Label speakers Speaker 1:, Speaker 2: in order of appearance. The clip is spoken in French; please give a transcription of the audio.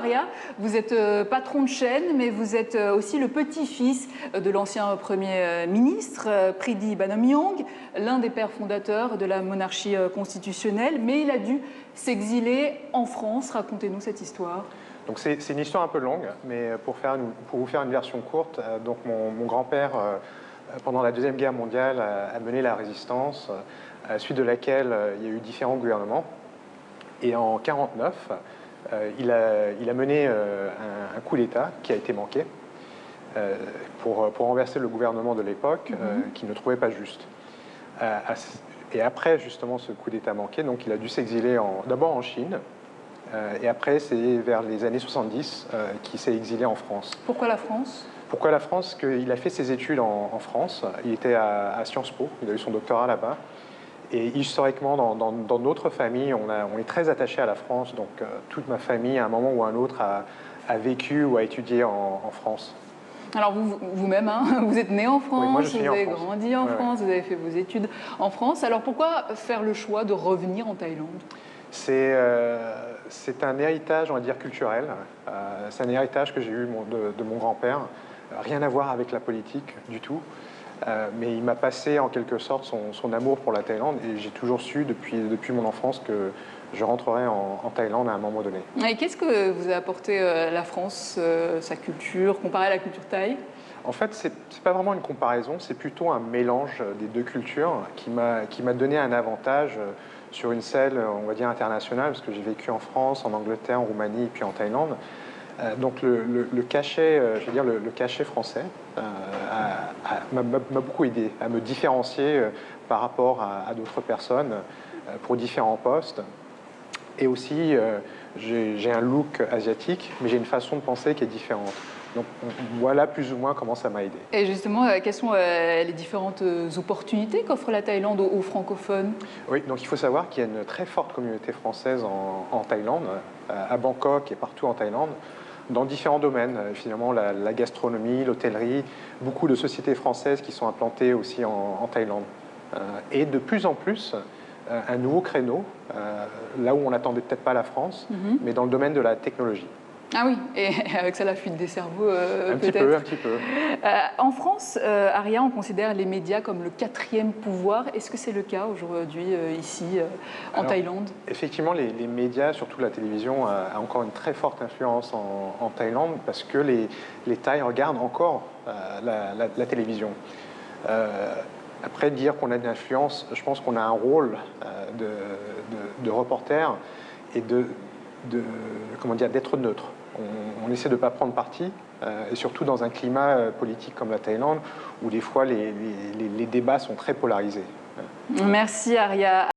Speaker 1: Arya, vous êtes patron de chaîne, mais vous êtes aussi le petit-fils de l'ancien Premier ministre, Pridi Banomyang, l'un des pères fondateurs de la monarchie constitutionnelle, mais il a dû s'exiler en France. Racontez-nous cette histoire.
Speaker 2: Donc c'est une histoire un peu longue, mais pour vous faire une version courte, donc mon grand-père, pendant la Deuxième Guerre mondiale, a mené la résistance, à la suite de laquelle il y a eu différents gouvernements. Et en 1949, il a mené un coup d'État qui a été manqué pour renverser le gouvernement de l'époque qui ne trouvait pas juste. Et après justement ce coup d'État manqué, donc il a dû s'exiler d'abord en Chine, et après c'est vers les années 70 qu'il s'est exilé en France.
Speaker 1: Pourquoi la France ? Pourquoi
Speaker 2: la France? Parce qu'il a fait ses études en France, il était à Sciences Po, il a eu son doctorat là-bas. Et historiquement, dans notre famille, on est très attaché à la France. Donc, toute ma famille, à un moment ou à un autre, a vécu ou a étudié en France.
Speaker 1: Alors, vous-même, vous êtes né en France,
Speaker 2: oui, moi, je suis
Speaker 1: vous
Speaker 2: né en
Speaker 1: avez
Speaker 2: France.
Speaker 1: grandi en France, vous avez fait vos études en France. Alors, pourquoi faire le choix de revenir en Thaïlande?
Speaker 2: C'est un héritage, on va dire, culturel. C'est un héritage que j'ai eu de mon grand-père. Rien à voir avec la politique du tout. Mais il m'a passé en quelque sorte son amour pour la Thaïlande et j'ai toujours su depuis mon enfance que je rentrerai en Thaïlande à un moment donné.
Speaker 1: Et qu'est-ce que vous a apporté la France, sa culture, comparée à la culture thaï?
Speaker 2: En fait, c'est pas vraiment une comparaison, c'est plutôt un mélange des deux cultures qui m'a donné un avantage sur une scène, on va dire, internationale, parce que j'ai vécu en France, en Angleterre, en Roumanie, puis en Thaïlande. Donc le cachet, je veux dire le cachet français m'a beaucoup aidé à me différencier par rapport à d'autres personnes pour différents postes. Et aussi, j'ai un look asiatique, mais j'ai une façon de penser qui est différente. Donc voilà plus ou moins comment ça m'a aidé.
Speaker 1: Et justement, quelles sont les différentes opportunités qu'offre la Thaïlande aux francophones?
Speaker 2: Oui, donc il faut savoir qu'il y a une très forte communauté française en Thaïlande, à Bangkok et partout en Thaïlande, dans différents domaines, finalement la gastronomie, l'hôtellerie, beaucoup de sociétés françaises qui sont implantées aussi en Thaïlande. Et de plus en plus, un nouveau créneau, là où on n'attendait peut-être pas la France, mais dans le domaine de la technologie.
Speaker 1: Ah oui, et avec ça la fuite des cerveaux
Speaker 2: un petit peu.
Speaker 1: En France, Arya, on considère les médias comme le quatrième pouvoir. Est-ce que c'est le cas aujourd'hui ici en Thaïlande?
Speaker 2: Effectivement, les médias, surtout la télévision, a encore une très forte influence en Thaïlande parce que les Thaïs regardent encore la télévision. Après, dire qu'on a de l'influence, je pense qu'on a un rôle de reporter et d'être neutre. On essaie de ne pas prendre parti, et surtout dans un climat politique comme la Thaïlande, où des fois les débats sont très polarisés.
Speaker 1: Merci Arya.